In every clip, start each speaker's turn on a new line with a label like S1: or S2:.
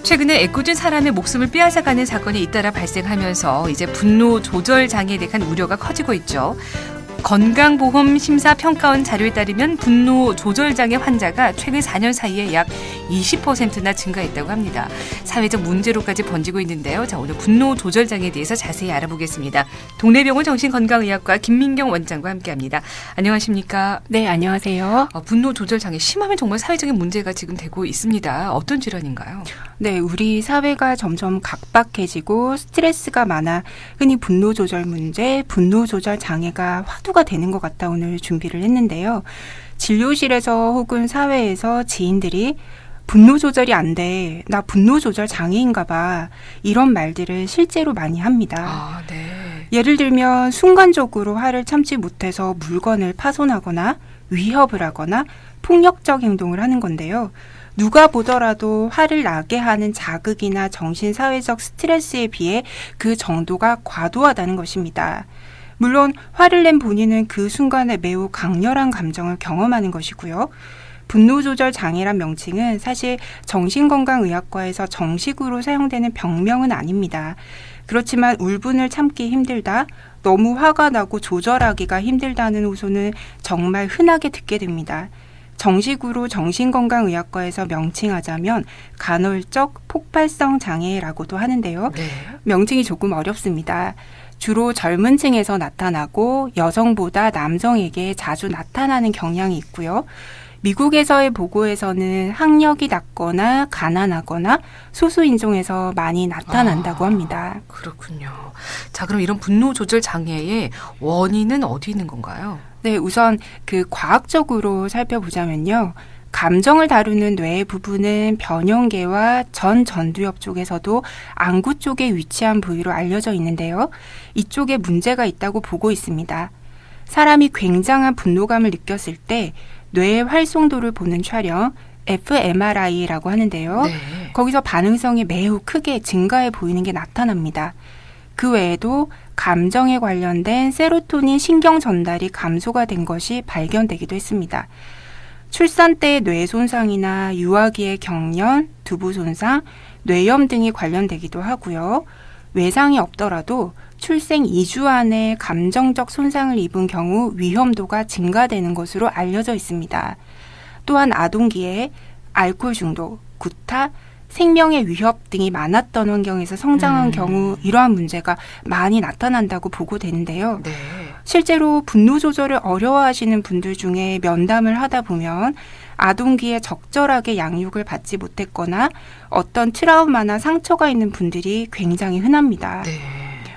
S1: 최근에 애꿎은 사람의 목숨을 빼앗아가는 사건이 잇따라 발생하면서 이제 분노 조절 장애에 대한 우려가 커지고 있죠. 건강보험심사평가원 자료에 따르면 분노 조절 장애 환자가 최근 4년 사이에 약 20%나 증가했다고 합니다. 사회적 문제로까지 번지고 있는데요. 자, 오늘 분노 조절 장애에 대해서 자세히 알아보겠습니다. 동래병원 정신건강의학과 김민경 원장과 함께합니다. 안녕하십니까?
S2: 네, 안녕하세요.
S1: 분노 조절 장애 심하면 정말 사회적인 문제가 지금 되고 있습니다. 어떤 질환인가요?
S2: 네, 우리 사회가 점점 각박해지고 스트레스가 많아 흔히 분노 조절 문제, 분노 조절 장애가 화두가 되는 것 같다 오늘 준비를 했는데요. 진료실에서 혹은 사회에서 지인들이 분노 조절이 안 돼, 나 분노 조절 장애인가 봐, 이런 말들을 실제로 많이 합니다.
S1: 네.
S2: 예를 들면 순간적으로 화를 참지 못해서 물건을 파손하거나 위협을 하거나 폭력적 행동을 하는 건데요. 누가 보더라도 화를 나게 하는 자극이나 정신사회적 스트레스에 비해 그 정도가 과도하다는 것입니다. 물론 화를 낸 본인은 그 순간에 매우 강렬한 감정을 경험하는 것이고요. 분노조절 장애란 명칭은 사실 정신건강의학과에서 정식으로 사용되는 병명은 아닙니다. 그렇지만 울분을 참기 힘들다, 너무 화가 나고 조절하기가 힘들다는 호소는 정말 흔하게 듣게 됩니다. 정식으로 정신건강의학과에서 명칭하자면 간헐적 폭발성 장애라고도 하는데요.
S1: 네.
S2: 명칭이 조금 어렵습니다. 주로 젊은 층에서 나타나고 여성보다 남성에게 자주 나타나는 경향이 있고요. 미국에서의 보고에서는 학력이 낮거나 가난하거나 소수인종에서 많이 나타난다고 합니다.
S1: 그렇군요. 자, 그럼 이런 분노 조절 장애의 원인은 어디 있는 건가요?
S2: 네, 우선 그 과학적으로 살펴보자면요. 감정을 다루는 뇌의 부분은 변형계와 전두엽 쪽에서도 안구 쪽에 위치한 부위로 알려져 있는데요. 이쪽에 문제가 있다고 보고 있습니다. 사람이 굉장한 분노감을 느꼈을 때 뇌의 활성도를 보는 촬영, fMRI라고 하는데요.
S1: 네.
S2: 거기서 반응성이 매우 크게 증가해 보이는 게 나타납니다. 그 외에도 감정에 관련된 세로토닌 신경 전달이 감소가 된 것이 발견되기도 했습니다. 출산 때의 뇌 손상이나 유아기의 경련, 두부 손상, 뇌염 등이 관련되기도 하고요. 외상이 없더라도 출생 2주 안에 감정적 손상을 입은 경우 위험도가 증가되는 것으로 알려져 있습니다. 또한 아동기에 알코올 중독, 구타, 생명의 위협 등이 많았던 환경에서 성장한 경우 이러한 문제가 많이 나타난다고 보고되는데요.
S1: 네.
S2: 실제로 분노 조절을 어려워하시는 분들 중에 면담을 하다 보면 아동기에 적절하게 양육을 받지 못했거나 어떤 트라우마나 상처가 있는 분들이 굉장히 흔합니다.
S1: 네.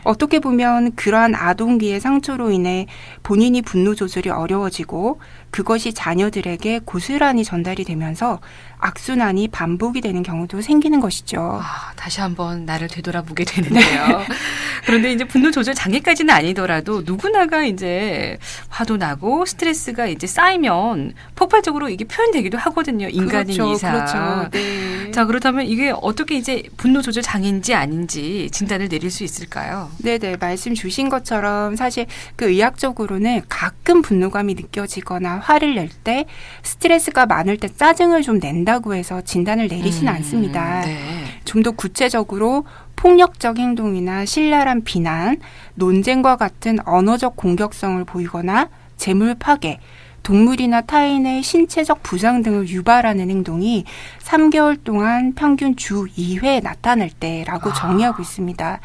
S2: 어떻게 보면 그러한 아동기의 상처로 인해 본인이 분노 조절이 어려워지고 그것이 자녀들에게 고스란히 전달이 되면서 악순환이 반복이 되는 경우도 생기는 것이죠.
S1: 다시 한번 나를 되돌아보게 되는데요. 그런데 이제 분노 조절 장애까지는 아니더라도 누구나가 이제 화도 나고 스트레스가 이제 쌓이면 폭발적으로 이게 표현되기도 하거든요. 인간인
S2: 그렇죠,
S1: 이상.
S2: 그렇죠. 네.
S1: 자, 그렇다면 이게 어떻게 이제 분노 조절 장애인지 아닌지 진단을 내릴 수 있을까요?
S2: 네네, 말씀 주신 것처럼 사실 그 의학적으로는 가끔 분노감이 느껴지거나 화를 낼 때 스트레스가 많을 때 짜증을 좀 낸다고 해서 진단을 내리지는 않습니다.
S1: 네.
S2: 좀 더 구체적으로 폭력적 행동이나 신랄한 비난, 논쟁과 같은 언어적 공격성을 보이거나 재물 파괴, 동물이나 타인의 신체적 부상 등을 유발하는 행동이 3개월 동안 평균 주 2회 나타날 때라고 정의하고 있습니다.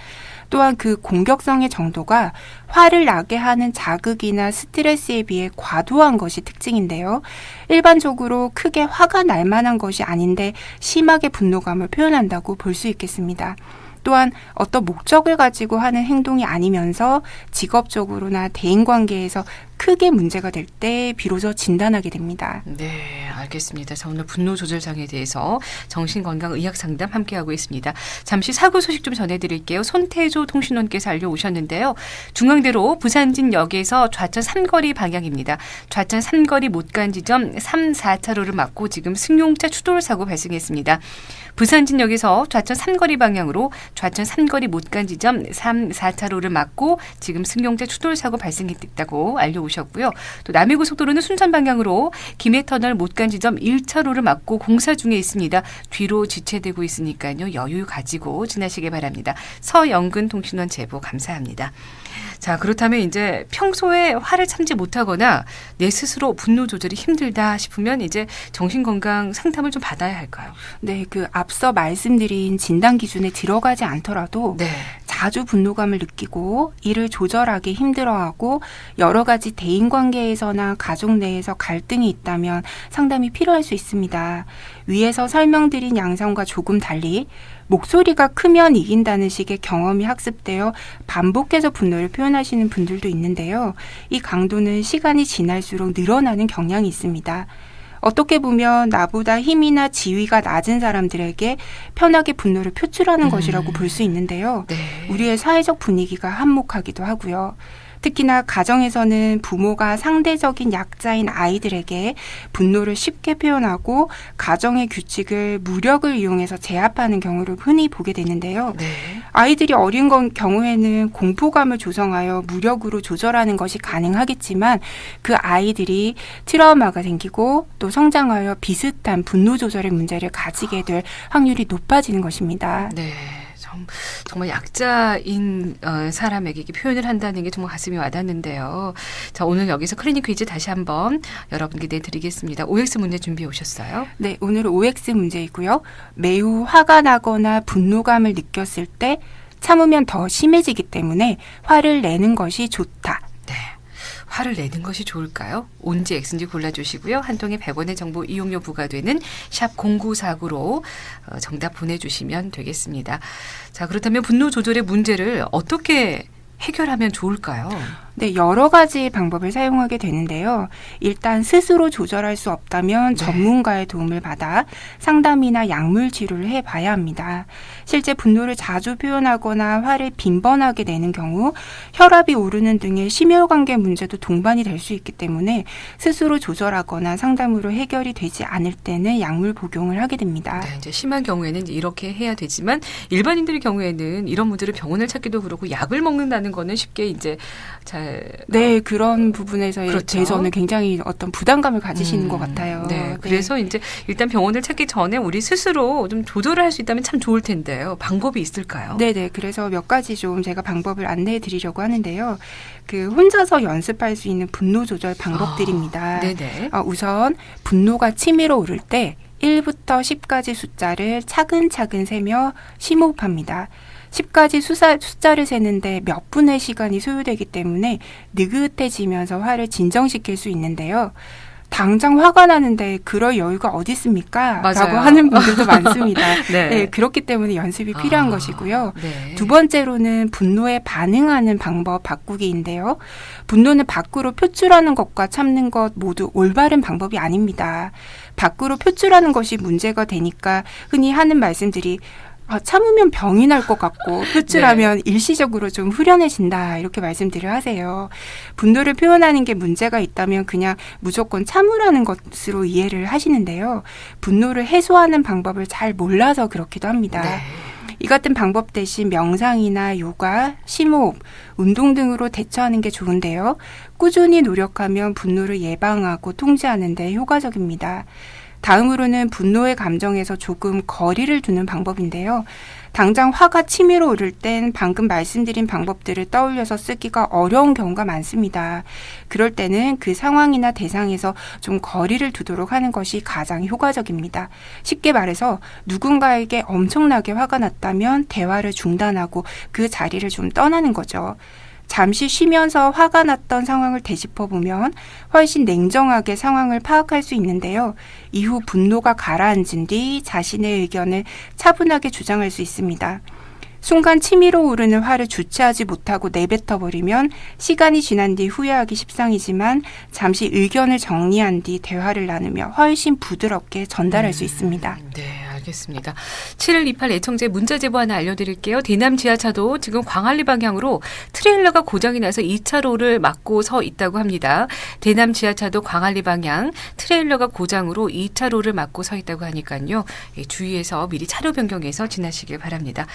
S2: 또한 그 공격성의 정도가 화를 나게 하는 자극이나 스트레스에 비해 과도한 것이 특징인데요. 일반적으로 크게 화가 날 만한 것이 아닌데 심하게 분노감을 표현한다고 볼 수 있겠습니다. 또한 어떤 목적을 가지고 하는 행동이 아니면서 직업적으로나 대인관계에서 크게 문제가 될 때 비로소 진단하게 됩니다.
S1: 네, 알겠습니다. 자, 오늘 분노 조절 장애에 대해서 정신건강의학 상담 함께하고 있습니다. 잠시 사고 소식 좀 전해드릴게요. 손태조 통신원께서 알려오셨는데요. 중앙대로 부산진역에서 좌천 삼거리 방향입니다. 좌천 삼거리 못 간 지점 3, 4차로를 막고 지금 승용차 추돌 사고 발생했습니다. 부산진역에서 좌천 삼거리 방향으로 좌천 삼거리 못 간 지점 3, 4차로를 막고 지금 승용차 추돌 사고 발생했다고 알려오셨습니다. 오셨고요. 또 남해고속도로는 순천 방향으로 김해터널 못 간 지점 1차로를 막고 공사 중에 있습니다. 뒤로 지체되고 있으니까요. 여유 가지고 지나시기 바랍니다. 서영근 통신원 제보 감사합니다. 자, 그렇다면 이제 평소에 화를 참지 못하거나 내 스스로 분노 조절이 힘들다 싶으면 이제 정신건강 상담을 좀 받아야 할까요?
S2: 네, 그 앞서 말씀드린 진단 기준에 들어가지 않더라도
S1: 네.
S2: 자주 분노감을 느끼고 이를 조절하기 힘들어하고 여러 가지 대인관계에서나 가족 내에서 갈등이 있다면 상담이 필요할 수 있습니다. 위에서 설명드린 양상과 조금 달리 목소리가 크면 이긴다는 식의 경험이 학습되어 반복해서 분노를 표현하시는 분들도 있는데요. 이 강도는 시간이 지날수록 늘어나는 경향이 있습니다. 어떻게 보면 나보다 힘이나 지위가 낮은 사람들에게 편하게 분노를 표출하는 것이라고 볼 수 있는데요.
S1: 네.
S2: 우리의 사회적 분위기가 한몫하기도 하고요. 특히나 가정에서는 부모가 상대적인 약자인 아이들에게 분노를 쉽게 표현하고 가정의 규칙을 무력을 이용해서 제압하는 경우를 흔히 보게 되는데요.
S1: 네.
S2: 아이들이 어린 경우에는 공포감을 조성하여 무력으로 조절하는 것이 가능하겠지만 그 아이들이 트라우마가 생기고 또 성장하여 비슷한 분노 조절의 문제를 가지게 될 확률이 높아지는 것입니다.
S1: 네. 정말 약자인 사람에게 이렇게 표현을 한다는 게 정말 가슴이 와닿는데요. 자, 오늘 여기서 클리닉 퀴즈 다시 한번 여러분께 내드리겠습니다. OX 문제 준비해 오셨어요?
S2: 네, 오늘은 OX 문제이고요. 매우 화가 나거나 분노감을 느꼈을 때 참으면 더 심해지기 때문에 화를 내는 것이 좋다.
S1: 네. 화를 내는 것이 좋을까요? 온지 X인지 골라주시고요. 한 통에 100원의 정보 이용료 부과되는 샵 0949로 정답 보내주시면 되겠습니다. 자, 그렇다면 분노 조절의 문제를 어떻게 해결하면 좋을까요?
S2: 네, 여러 가지 방법을 사용하게 되는데요. 일단 스스로 조절할 수 없다면
S1: 네.
S2: 전문가의 도움을 받아 상담이나 약물 치료를 해봐야 합니다. 실제 분노를 자주 표현하거나 화를 빈번하게 내는 경우 혈압이 오르는 등의 심혈관계 문제도 동반이 될 수 있기 때문에 스스로 조절하거나 상담으로 해결이 되지 않을 때는 약물 복용을 하게 됩니다.
S1: 네, 이제 심한 경우에는 이제 이렇게 해야 되지만 일반인들의 경우에는 이런 분들을 병원을 찾기도 그렇고 약을 먹는다는 거는 쉽게 이제 잘
S2: 네, 그런 부분에서
S1: 그렇죠.
S2: 대해서는 굉장히 어떤 부담감을 가지시는 것 같아요.
S1: 네, 그래서 이제 일단 병원을 찾기 전에 우리 스스로 좀 조절을 할 수 있다면 참 좋을 텐데요. 방법이 있을까요?
S2: 네네. 그래서 몇 가지 좀 제가 방법을 안내해 드리려고 하는데요. 그 혼자서 연습할 수 있는 분노 조절 방법들입니다.
S1: 네네.
S2: 우선 분노가 치밀어 오를 때 1부터 10까지 숫자를 차근차근 세며 심호흡합니다. 10까지 숫자를 세는데 몇 분의 시간이 소요되기 때문에 느긋해지면서 화를 진정시킬 수 있는데요. 당장 화가 나는데 그럴 여유가 어디 있습니까?
S1: 맞아요.
S2: 라고 하는 분들도 많습니다.
S1: 네.
S2: 네, 그렇기 때문에 연습이 필요한 것이고요.
S1: 네.
S2: 두 번째로는 분노에 반응하는 방법 바꾸기인데요. 분노는 밖으로 표출하는 것과 참는 것 모두 올바른 방법이 아닙니다. 밖으로 표출하는 것이 문제가 되니까 흔히 하는 말씀들이 참으면 병이 날 것 같고 표출하면 일시적으로 좀 후련해진다 이렇게 말씀들을 하세요. 분노를 표현하는 게 문제가 있다면 그냥 무조건 참으라는 것으로 이해를 하시는데요. 분노를 해소하는 방법을 잘 몰라서 그렇기도 합니다.
S1: 네.
S2: 이 같은 방법 대신 명상이나 요가, 심호흡, 운동 등으로 대처하는 게 좋은데요. 꾸준히 노력하면 분노를 예방하고 통제하는 데 효과적입니다. 다음으로는 분노의 감정에서 조금 거리를 두는 방법인데요. 당장 화가 치밀어 오를 땐 방금 말씀드린 방법들을 떠올려서 쓰기가 어려운 경우가 많습니다. 그럴 때는 그 상황이나 대상에서 좀 거리를 두도록 하는 것이 가장 효과적입니다. 쉽게 말해서 누군가에게 엄청나게 화가 났다면 대화를 중단하고 그 자리를 좀 떠나는 거죠. 잠시 쉬면서 화가 났던 상황을 되짚어보면 훨씬 냉정하게 상황을 파악할 수 있는데요. 이후 분노가 가라앉은 뒤 자신의 의견을 차분하게 주장할 수 있습니다. 순간 치밀어 오르는 화를 주체하지 못하고 내뱉어버리면 시간이 지난 뒤 후회하기 십상이지만 잠시 의견을 정리한 뒤 대화를 나누며 훨씬 부드럽게 전달할 수 있습니다.
S1: 네, 알겠습니다. 7128 애청자 문자 제보 하나 알려드릴게요. 대남 지하차도 지금 광안리 방향으로 트레일러가 고장이 나서 2차로를 막고 서 있다고 합니다. 대남 지하차도 광안리 방향 트레일러가 고장으로 2차로를 막고 서 있다고 하니까요. 주의해서 미리 차로 변경해서 지나시길 바랍니다.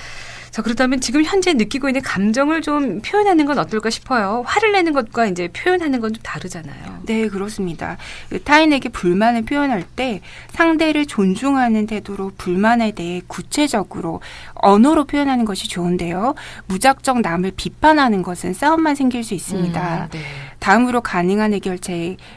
S1: 자, 그렇다면 지금 현재 느끼고 있는 감정을 좀 표현하는 건 어떨까 싶어요. 화를 내는 것과 이제 표현하는 건 좀 다르잖아요.
S2: 네, 그렇습니다. 타인에게 불만을 표현할 때 상대를 존중하는 태도로 불만에 대해 구체적으로 언어로 표현하는 것이 좋은데요. 무작정 남을 비판하는 것은 싸움만 생길 수 있습니다.
S1: 네.
S2: 다음으로 가능한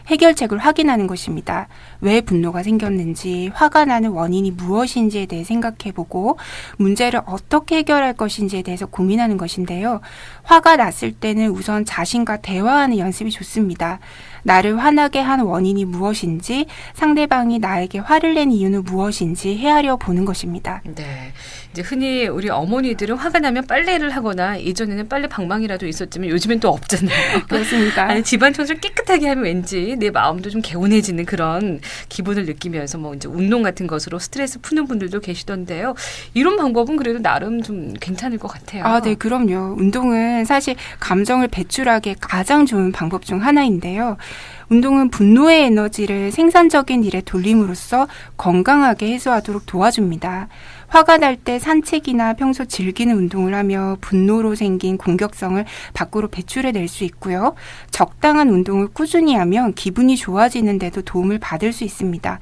S2: 해결책을 확인하는 것입니다. 왜 분노가 생겼는지, 화가 나는 원인이 무엇인지에 대해 생각해보고 문제를 어떻게 해결할 것인지에 대해서 고민하는 것인데요. 화가 났을 때는 우선 자신과 대화하는 연습이 좋습니다. 나를 화나게 한 원인이 무엇인지, 상대방이 나에게 화를 낸 이유는 무엇인지 헤아려 보는 것입니다.
S1: 네. 이제 흔히 우리 어머니들은 화가 나면 빨래를 하거나 예전에는 빨래 방망이라도 있었지만 요즘엔 또 없잖아요.
S2: 그렇습니까?
S1: 아니, 집안 청소를 깨끗하게 하면 왠지 내 마음도 좀 개운해지는 그런 기분을 느끼면서 뭐 이제 운동 같은 것으로 스트레스 푸는 분들도 계시던데요. 이런 방법은 그래도 나름 좀 괜찮을 것 같아요.
S2: 아, 네, 그럼요. 운동은 사실 감정을 배출하기에 가장 좋은 방법 중 하나인데요. 운동은 분노의 에너지를 생산적인 일에 돌림으로써 건강하게 해소하도록 도와줍니다. 화가 날 때 산책이나 평소 즐기는 운동을 하며 분노로 생긴 공격성을 밖으로 배출해낼 수 있고요. 적당한 운동을 꾸준히 하면 기분이 좋아지는 데도 도움을 받을 수 있습니다.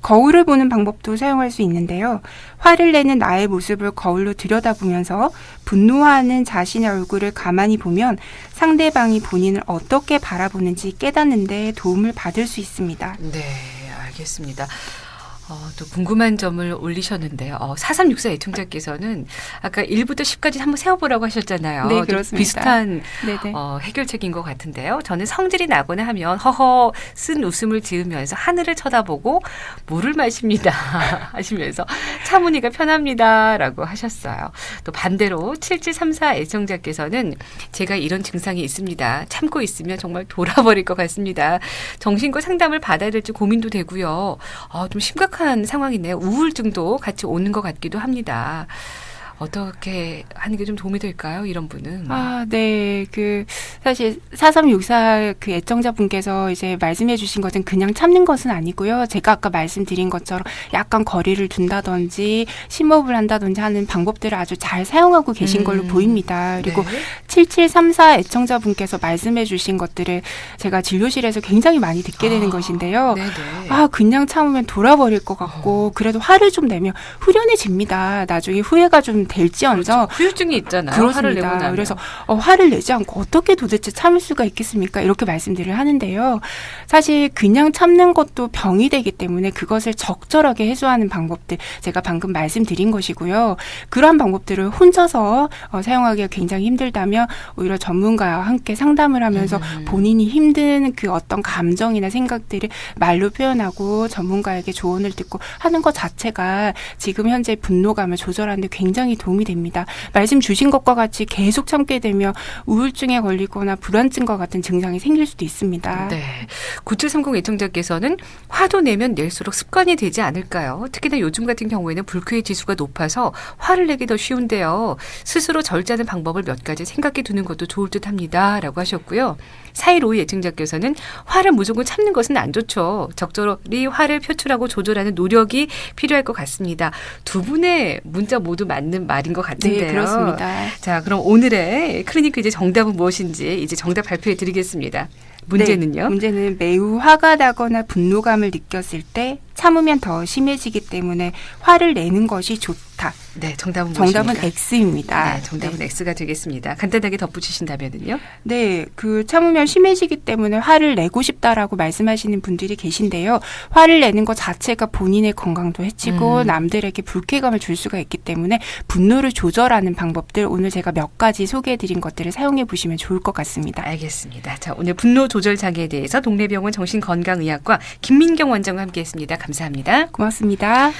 S2: 거울을 보는 방법도 사용할 수 있는데요. 화를 내는 나의 모습을 거울로 들여다보면서 분노하는 자신의 얼굴을 가만히 보면 상대방이 본인을 어떻게 바라보는지 깨닫는 데 도움을 받을 수 있습니다.
S1: 네, 알겠습니다. 또 궁금한 점을 올리셨는데요. 4364 애청자께서는 아까 1부터 10까지 한번 세워보라고 하셨잖아요.
S2: 네,
S1: 좀
S2: 그렇습니다.
S1: 비슷한
S2: 네네.
S1: 해결책인 것 같은데요. 저는 성질이 나거나 하면 허허 쓴 웃음을 지으면서 하늘을 쳐다보고 물을 마십니다 하시면서 참으니까 편합니다라고 하셨어요. 또 반대로 7734 애청자께서는 제가 이런 증상이 있습니다. 참고 있으면 정말 돌아버릴 것 같습니다. 정신과 상담을 받아야 될지 고민도 되고요. 좀 심각한 상황이네요. 우울증도 같이 오는 것 같기도 합니다. 어떻게 하는 게 좀 도움이 될까요? 이런 분은.
S2: 아, 네. 사실 4364 애청자분께서 이제 말씀해 주신 것은 그냥 참는 것은 아니고요. 제가 아까 말씀드린 것처럼 약간 거리를 둔다든지 심호흡을 한다든지 하는 방법들을 아주 잘 사용하고 계신 걸로 보입니다. 그리고
S1: 네.
S2: 7734 애청자분께서 말씀해 주신 것들을 제가 진료실에서 굉장히 많이 듣게 되는 것인데요.
S1: 네네.
S2: 그냥 참으면 돌아버릴 것 같고 그래도 화를 좀 내면 후련해집니다. 나중에 후회가 좀 될지언정.
S1: 그렇죠. 후유증이 있잖아요.
S2: 그렇습니다.
S1: 화를 내고 나면.
S2: 그래서 화를 내지 않고 어떻게 도대체 참을 수가 있겠습니까? 이렇게 말씀들을 하는데요. 사실 그냥 참는 것도 병이 되기 때문에 그것을 적절하게 해소하는 방법들 제가 방금 말씀드린 것이고요. 그러한 방법들을 혼자서 사용하기가 굉장히 힘들다면 오히려 전문가와 함께 상담을 하면서 본인이 힘든 그 어떤 감정이나 생각들을 말로 표현하고 전문가에게 조언을 듣고 하는 것 자체가 지금 현재 분노감을 조절하는 데 굉장히 도움이 됩니다. 말씀 주신 것과 같이 계속 참게 되면 우울증에 걸리거나 불안증과 같은 증상이 생길 수도 있습니다.
S1: 네. 9730 애청자께서는 화도 내면 낼수록 습관이 되지 않을까요? 특히나 요즘 같은 경우에는 불쾌의 지수가 높아서 화를 내기 더 쉬운데요. 스스로 절제하는 방법을 몇 가지 생각해 두는 것도 좋을 듯 합니다. 라고 하셨고요. 4152 애청자께서는 화를 무조건 참는 것은 안 좋죠. 적절히 화를 표출하고 조절하는 노력이 필요할 것 같습니다. 두 분의 문자 모두 맞는 말인 것 같은데요.
S2: 네, 그렇습니다.
S1: 자, 그럼 오늘의 클리닉 퀴즈 정답은 무엇인지 이제 정답 발표해 드리겠습니다. 문제는요?
S2: 네, 문제는 매우 화가 나거나 분노감을 느꼈을 때 참으면 더 심해지기 때문에 화를 내는 것이 좋다.
S1: 네, 정답은 무엇입니까?
S2: 정답은 X입니다.
S1: 네, 정답은 X가 되겠습니다. 간단하게 덧붙이신다면요?
S2: 네, 참으면 심해지기 때문에 화를 내고 싶다라고 말씀하시는 분들이 계신데요. 화를 내는 것 자체가 본인의 건강도 해치고 남들에게 불쾌감을 줄 수가 있기 때문에 분노를 조절하는 방법들 오늘 제가 몇 가지 소개해드린 것들을 사용해 보시면 좋을 것 같습니다.
S1: 알겠습니다. 자, 오늘 분노 조절 장애에 대해서 동래병원 정신건강의학과 김민경 원장과 함께했습니다. 감사합니다.
S2: 고맙습니다.